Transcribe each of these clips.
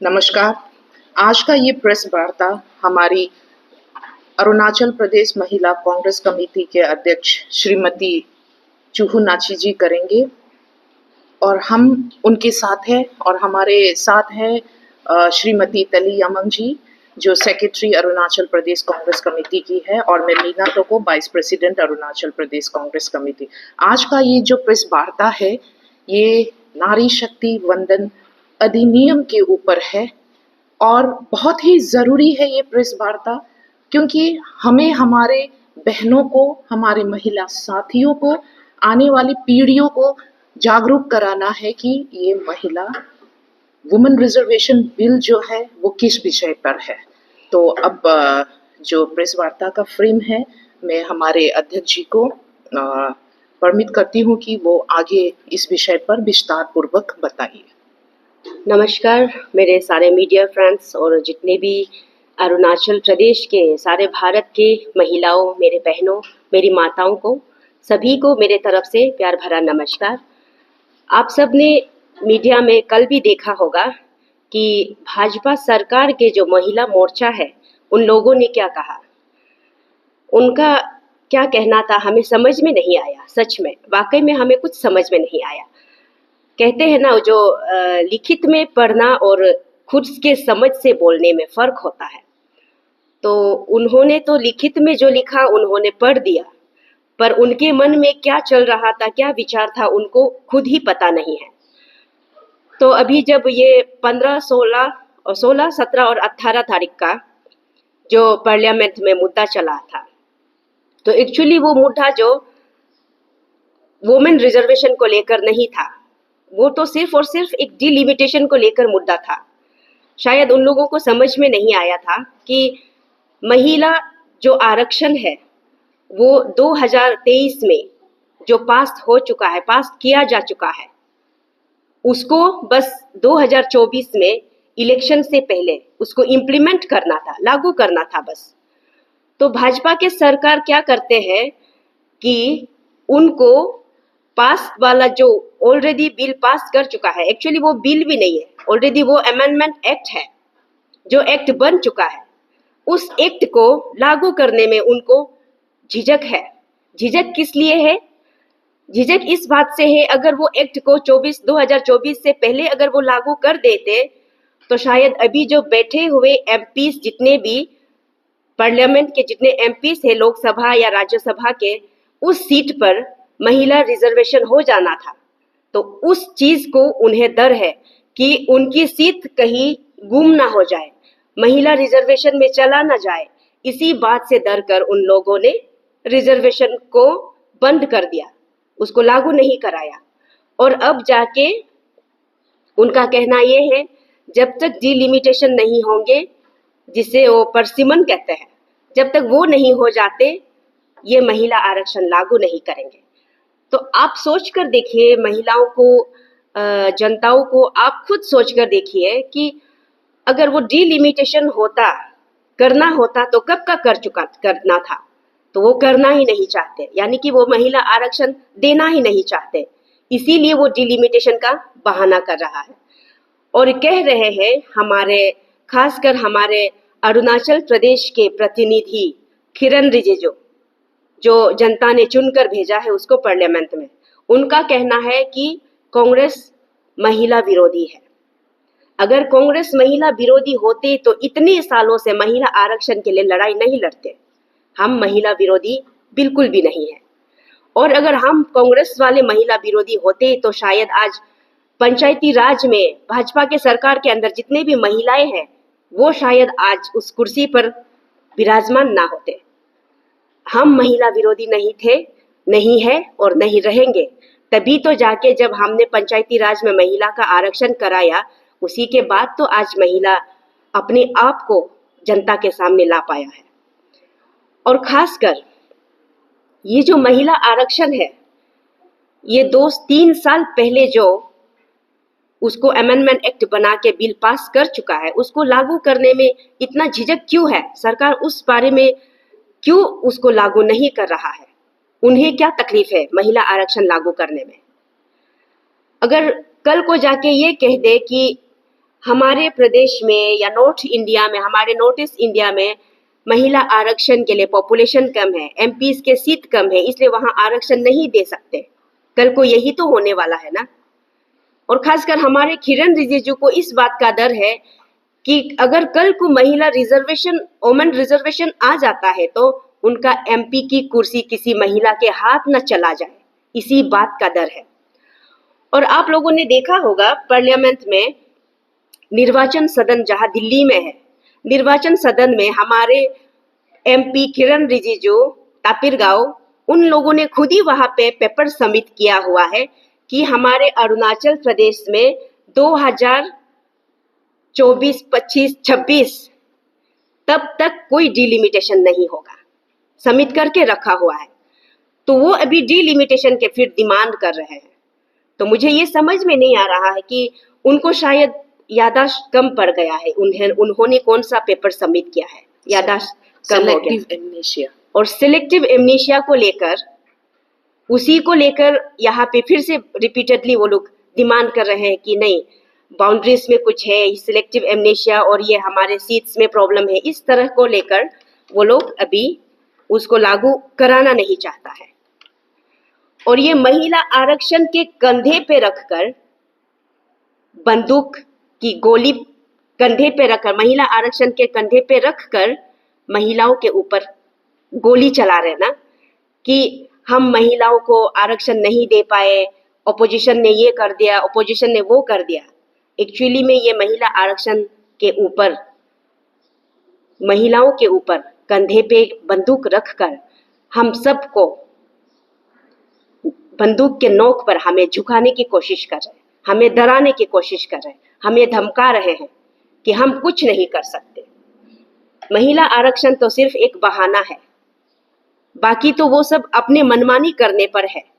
नमस्कार। आज का ये प्रेस वार्ता हमारी अरुणाचल प्रदेश महिला कांग्रेस कमेटी के अध्यक्ष श्रीमती चूहू नाची जी करेंगे और हम उनके साथ हैं और हमारे साथ है श्रीमती तली यामंग जी जो सेक्रेटरी अरुणाचल प्रदेश कांग्रेस कमेटी की है और मैं मीना टोको vice president Arunachal Pradesh Congress committee. आज का ये जो प्रेस वार्ता है ये नारी शक्ति वंदन अधिनियम के ऊपर है और बहुत ही ज़रूरी है ये प्रेस वार्ता, क्योंकि हमें हमारे बहनों को, हमारे महिला साथियों को, आने वाली पीढ़ियों को जागरूक कराना है कि ये महिला वुमेन रिजर्वेशन बिल जो है वो किस विषय पर है। तो अब जो प्रेस वार्ता का फ्रेम है मैं हमारे अध्यक्ष जी को परमिट करती हूँ कि वो आगे इस विषय पर विस्तार पूर्वक बताइए। नमस्कार मेरे सारे मीडिया फ्रेंड्स और जितने भी अरुणाचल प्रदेश के सारे भारत के महिलाओं, मेरे बहनों, मेरी माताओं को, सभी को मेरे तरफ से प्यार भरा नमस्कार। आप सब ने मीडिया में कल भी देखा होगा कि भाजपा सरकार के जो महिला मोर्चा है उन लोगों ने क्या कहा, उनका क्या कहना था हमें समझ में नहीं आया। सच में वाकई में हमें कुछ समझ में नहीं आया। कहते हैं ना, जो लिखित में पढ़ना और खुद के समझ से बोलने में फर्क होता है। तो उन्होंने तो लिखित में जो लिखा उन्होंने पढ़ दिया, पर उनके मन में क्या चल रहा था, क्या विचार था, उनको खुद ही पता नहीं है। तो अभी जब ये 15, 16, 17 और 18 तारीख का जो पार्लियामेंट में मुद्दा चला था, तो एक्चुअली वो मुद्दा जो वुमेन रिजर्वेशन को लेकर नहीं था, वो तो सिर्फ और सिर्फ एक डिलिमिटेशन को लेकर मुद्दा था। शायद उन लोगों को समझ में नहीं आया था कि महिला जो आरक्षण है वो 2023 में जो पास हो चुका है, पास किया जा चुका है, उसको बस 2024 में इलेक्शन से पहले उसको इम्प्लीमेंट करना था, लागू करना था बस। तो भाजपा के सरकार क्या करते हैं कि उनको पास वाला जो ऑलरेडी बिल पास कर चुका है, एक्चुअली वो बिल भी नहीं है, ऑलरेडी वो अमेंडमेंट एक्ट है, जो एक्ट बन चुका है, उस एक्ट को लागू करने में उनको झिझक है। झिझक किस लिए है? झिझक इस बात से है, अगर वो एक्ट को 2024 से पहले अगर वो लागू कर देते तो शायद अभी जो बैठे हुए एमपीस, जितने भी पार्लियामेंट के जितने एमपीस है, लोकसभा या राज्यसभा के, उस सीट पर महिला रिजर्वेशन हो जाना था। तो उस चीज को उन्हें डर है कि उनकी सीट कहीं गुम ना हो जाए, महिला रिजर्वेशन में चला ना जाए। इसी बात से डर कर उन लोगों ने रिजर्वेशन को बंद कर दिया, उसको लागू नहीं कराया। और अब जाके उनका कहना ये है, जब तक डिलिमिटेशन नहीं होंगे, जिसे वो परसिमन कहते हैं, जब तक वो नहीं हो जाते ये महिला आरक्षण लागू नहीं करेंगे। तो आप सोच कर देखिए, महिलाओं को, जनताओं को आप खुद सोच कर देखिए कि अगर वो डिलिमिटेशन होता, करना होता तो कब का करना था। तो वो करना ही नहीं चाहते, यानी कि वो महिला आरक्षण देना ही नहीं चाहते, इसीलिए वो डिलिमिटेशन का बहाना कर रहा है। और कह रहे हैं हमारे, खासकर हमारे अरुणाचल प्रदेश के प्रतिनिधि किरण रिजिजू, जो जनता ने चुनकर भेजा है उसको पार्लियामेंट में, उनका कहना है कि कांग्रेस महिला विरोधी है। अगर कांग्रेस महिला विरोधी होते तो इतने सालों से महिला आरक्षण के लिए लड़ाई नहीं लड़ते। हम महिला विरोधी बिल्कुल भी नहीं है। और अगर हम कांग्रेस वाले महिला विरोधी होते तो शायद आज पंचायती राज में भाजपा के सरकार के अंदर जितने भी महिलाएं हैं वो शायद आज उस कुर्सी पर विराजमान ना होते। हम महिला विरोधी नहीं थे, नहीं है और नहीं रहेंगे। तभी तो जाके जब हमने पंचायती राज में महिला का आरक्षण कराया, उसी के बाद तो आज महिला अपने आप को जनता के सामने ला पाया है। और खासकर ये जो महिला आरक्षण है, ये 2-3 साल पहले जो उसको अमेंडमेंट एक्ट बना के बिल पास कर चुका है, उसको लागू करने में इतना झिझक क्यों है? सरकार उस बारे में क्यों उसको लागू नहीं कर रहा है? उन्हें क्या तकलीफ है महिला आरक्षण लागू करने में? अगर कल को जाके ये कह दे कि हमारे प्रदेश में या नॉर्थ इंडिया में, हमारे नॉर्थ ईस्ट इंडिया में महिला आरक्षण के लिए पॉपुलेशन कम है, एमपीज के सीट कम है, इसलिए वहां आरक्षण नहीं दे सकते। कल को यही तो होने वाला है ना। और खासकर हमारे किरण रिजिजू को इस बात का डर है कि अगर कल को महिला रिजर्वेशन, वोमेन रिजर्वेशन आ जाता है तो उनका एमपी की कुर्सी किसी महिला के हाथ न चला जाए, इसी बात का डर है। और आप लोगों ने देखा होगा पार्लियामेंट में निर्वाचन सदन जहां दिल्ली में है, निर्वाचन सदन में हमारे एमपी किरण रिजिजू तापिरगांव, उन लोगों ने खुद ही वहां पे पेपर सबमिट किया हुआ है कि हमारे अरुणाचल प्रदेश में 2024, 25, 26 तब तक कोई डिलिमिटेशन नहीं होगा, सबमिट करके रखा हुआ है। तो वो अभी डिलिमिटेशन के फिर डिमांड कर रहे हैं। तो मुझे ये समझ में नहीं आ रहा है कि उनको शायद याददाश्त कम पड़ गया है, उन्होंने कौन सा पेपर सबमिट किया है, याददाश्त कम हो गया। और सिलेक्टिव एमनेशिया को लेकर, उसी को लेकर यहाँ पे फिर से रिपीटेडली वो लोग डिमांड कर रहे हैं कि नहीं, बाउंड्रीज में कुछ है, सिलेक्टिव एमनेशिया और ये हमारे सीट्स में प्रॉब्लम है, इस तरह को लेकर वो लोग अभी उसको लागू कराना नहीं चाहता है। और ये महिला आरक्षण के कंधे पे रखकर, बंदूक की गोली कंधे पे रखकर, महिला आरक्षण के कंधे पे रखकर महिलाओं के ऊपर गोली चला रहे ना कि हम महिलाओं को आरक्षण नहीं दे पाए, ऑपोजिशन ने ये कर दिया, ऑपोजिशन ने वो कर दिया। एक्चुअली में ये महिला आरक्षण के ऊपर, महिलाओं के ऊपर कंधे पे बंदूक रखकर हम सबको बंदूक के नोक पर हमें झुकाने की कोशिश कर रहे हैं, हमें डराने की कोशिश कर रहे हैं, हमें धमका रहे हैं कि हम कुछ नहीं कर सकते। महिला आरक्षण तो सिर्फ एक बहाना है, बाकी तो वो सब अपने मनमानी करने पर है।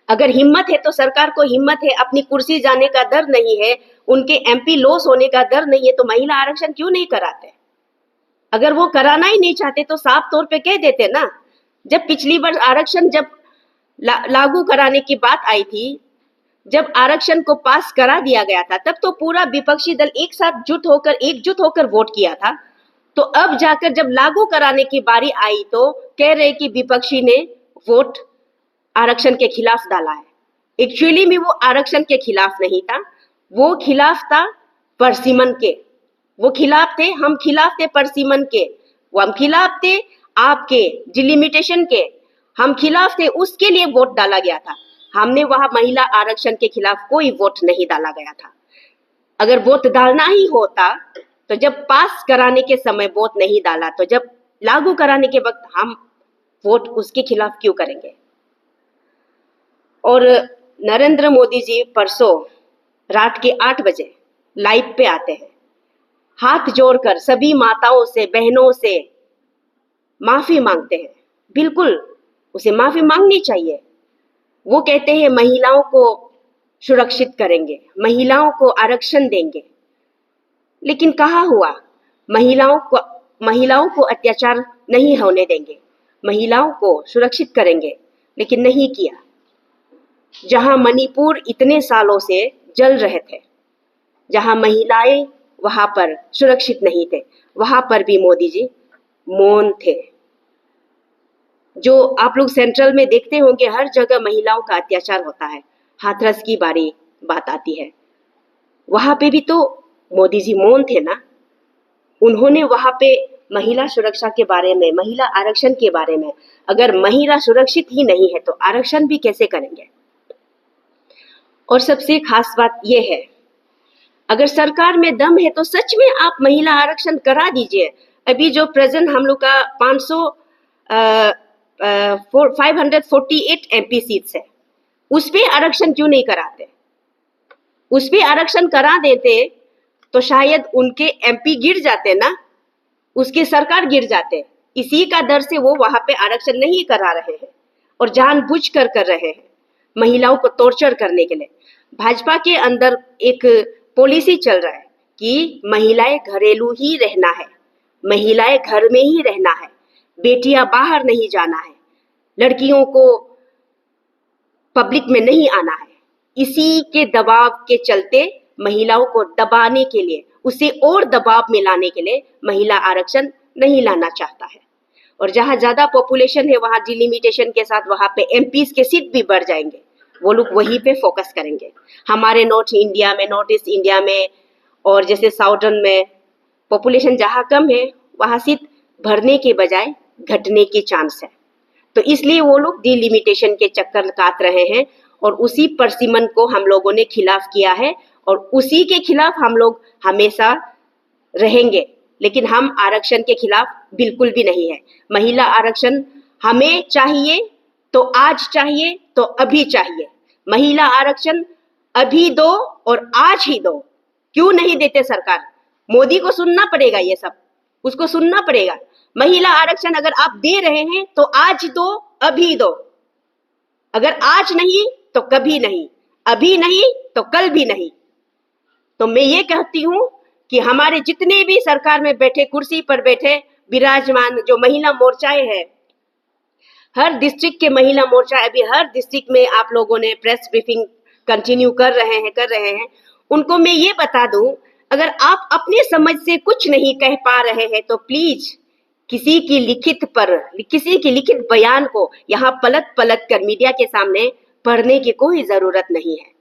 अगर हिम्मत है तो सरकार को हिम्मत है, अपनी कुर्सी जाने का डर नहीं है, उनके एमपी लॉस होने का डर नहीं है, तो महिला आरक्षण क्यों नहीं कराते? अगर वो कराना ही नहीं चाहते तो साफ तौर पे कह देते ना। जब पिछली बार आरक्षण जब लागू कराने की बात आई थी, जब आरक्षण को पास करा दिया गया था, तब तो पूरा विपक्षी दल एक साथ एकजुट होकर वोट किया था। तो अब जाकर जब लागू कराने की बारी आई तो कह रहे कि विपक्षी ने वोट आरक्षण के खिलाफ डाला है। एक्चुअली में वो आरक्षण के खिलाफ नहीं था, वो खिलाफ था परसिमन के, वो खिलाफ थे, हम खिलाफ थे परसिमन के, वो हम खिलाफ थे आपके डिलिमिटेशन के, हम खिलाफ थे, उसके लिए वोट डाला गया था। हमने वहां महिला आरक्षण के खिलाफ कोई वोट नहीं डाला गया था। अगर वोट डालना ही होता तो जब पास कराने के समय वोट नहीं डाला, तो जब लागू कराने के वक्त हम वोट उसके खिलाफ क्यों करेंगे? और नरेंद्र मोदी जी परसों रात के 8 बजे लाइव पे आते हैं, हाथ जोड़कर सभी माताओं से, बहनों से माफी मांगते हैं। बिल्कुल उसे माफी मांगनी चाहिए। वो कहते हैं महिलाओं को सुरक्षित करेंगे, महिलाओं को आरक्षण देंगे, लेकिन कहाँ हुआ? महिलाओं को अत्याचार नहीं होने देंगे, महिलाओं को सुरक्षित करेंगे, लेकिन नहीं किया। जहां मणिपुर इतने सालों से जल रहे थे, जहां महिलाएं वहां पर सुरक्षित नहीं थे, वहां पर भी मोदी जी मौन थे। जो आप लोग सेंट्रल में देखते होंगे, हर जगह महिलाओं का अत्याचार होता है, हाथरस की बात आती है, वहां पे भी तो मोदी जी मौन थे ना। उन्होंने वहां पे महिला सुरक्षा के बारे में, महिला आरक्षण के बारे में, अगर महिला सुरक्षित ही नहीं है तो आरक्षण भी कैसे करेंगे? और सबसे खास बात यह है, अगर सरकार में दम है तो सच में आप महिला आरक्षण करा दीजिए। अभी जो प्रेजेंट हम लोग का 548 एमपी सीट्स है, उस पे आरक्षण क्यों नहीं कराते? उस पे आरक्षण करा देते तो शायद उनके एमपी गिर जाते ना, उसके सरकार गिर जाते। इसी का डर से वो वहां पे आरक्षण नहीं करा रहे हैं और जानबूझकर कर रहे हैं, महिलाओं को टॉर्चर करने के लिए। भाजपा के अंदर एक पॉलिसी चल रहा है कि महिलाएं घरेलू ही रहना है, महिलाएं घर में ही रहना है, बेटियां बाहर नहीं जाना है, लड़कियों को पब्लिक में नहीं आना है। इसी के दबाव के चलते महिलाओं को दबाने के लिए, उसे और दबाव में लाने के लिए महिला आरक्षण नहीं लाना चाहता है। और जहाँ ज्यादा पॉपुलेशन है वहाँ डिलिमिटेशन के साथ वहाँ पे एमपीज के सीट भी बढ़ जाएंगे, वो लोग वहीं पे फोकस करेंगे। हमारे नॉर्थ ईस्ट इंडिया में और जैसे साउथर्न में पॉपुलेशन जहाँ कम है वहाँ सीट भरने के बजाय घटने की चांस है। तो इसलिए वो लोग डिलिमिटेशन के चक्कर काट रहे हैं और उसी परसिमन को हम लोगों ने खिलाफ किया है और उसी के खिलाफ हम लोग हमेशा रहेंगे। लेकिन हम आरक्षण के खिलाफ बिल्कुल भी नहीं है। महिला आरक्षण हमें चाहिए तो आज चाहिए तो अभी चाहिए। महिला आरक्षण अभी दो और आज ही दो। क्यों नहीं देते सरकार? मोदी को सुनना पड़ेगा, ये सब उसको सुनना पड़ेगा। महिला आरक्षण अगर आप दे रहे हैं तो आज दो, अभी दो। अगर आज नहीं तो कभी नहीं, अभी नहीं तो कल भी नहीं। तो मैं ये कहती हूँ कि हमारे जितने भी सरकार में बैठे, कुर्सी पर बैठे विराजमान जो महिला मोर्चाएं हैं, हर डिस्ट्रिक्ट के महिला मोर्चा, अभी हर डिस्ट्रिक्ट में आप लोगों ने प्रेस ब्रीफिंग कंटिन्यू कर रहे हैं। उनको मैं ये बता दूं, अगर आप अपने समझ से कुछ नहीं कह पा रहे हैं तो प्लीज किसी की लिखित बयान को यहाँ पलट कर मीडिया के सामने पढ़ने की कोई जरूरत नहीं है।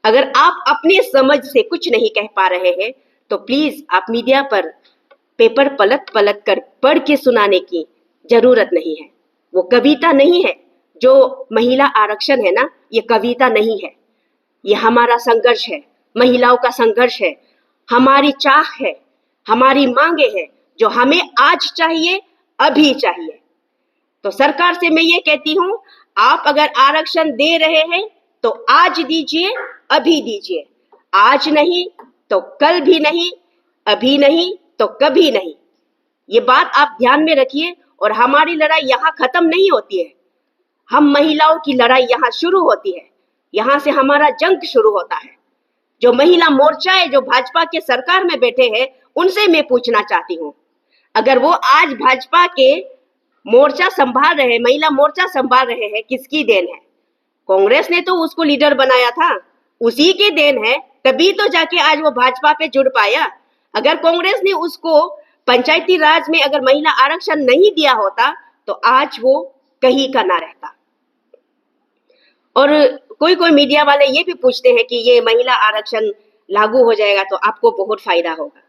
अगर आप अपने समझ से कुछ नहीं कह पा रहे हैं तो प्लीज आप मीडिया पर पेपर पलट कर पढ़ के सुनाने की जरूरत नहीं है। वो कविता नहीं है। जो महिला आरक्षण है ना, ये कविता नहीं है, ये हमारा संघर्ष है, महिलाओं का संघर्ष है, हमारी चाह है, हमारी मांगे है जो हमें आज चाहिए, अभी चाहिए। तो सरकार से मैं ये कहती हूँ, आप अगर आरक्षण दे रहे हैं तो आज दीजिए, अभी दीजिए। आज नहीं तो कल भी नहीं, अभी नहीं तो कभी नहीं। ये बात आप ध्यान में रखिए। और हमारी लड़ाई यहाँ खत्म नहीं होती है, हम महिलाओं की लड़ाई यहाँ शुरू होती है। यहाँ से हमारा जंग शुरू होता है। जो महिला मोर्चा है, जो भाजपा के सरकार में बैठे हैं, उनसे मैं पूछना चाहती हूँ, अगर वो आज भाजपा के मोर्चा संभाल रहे हैं, महिला मोर्चा संभाल रहे हैं, किसकी देन है? कांग्रेस ने तो उसको लीडर बनाया था, उसी के देन है, तभी तो जाके आज वो भाजपा पे जुड़ पाया। अगर कांग्रेस ने उसको पंचायती राज में अगर महिला आरक्षण नहीं दिया होता तो आज वो कहीं का ना रहता। और कोई मीडिया वाले ये भी पूछते हैं कि ये महिला आरक्षण लागू हो जाएगा तो आपको बहुत फायदा होगा।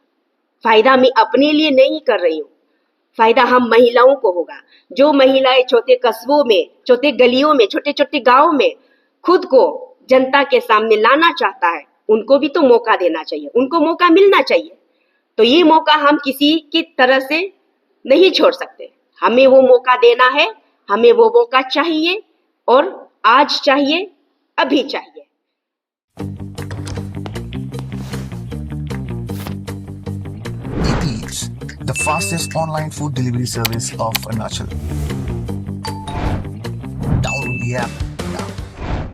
फायदा मैं अपने लिए नहीं कर रही हूँ, फायदा हम महिलाओं को होगा। जो महिलाएं छोटे कस्बों में, छोटे गलियों में, छोटे छोटे गाँव में खुद को जनता के सामने लाना चाहता है, उनको भी तो मौका देना चाहिए, उनको मौका मिलना चाहिए। तो ये मौका हम किसी की तरह से नहीं छोड़ सकते। हमें वो मौका देना है, हमें वो मौका चाहिए और आज चाहिए, अभी चाहिए। Eats, the fastest online food delivery service of Arunachal. Download the app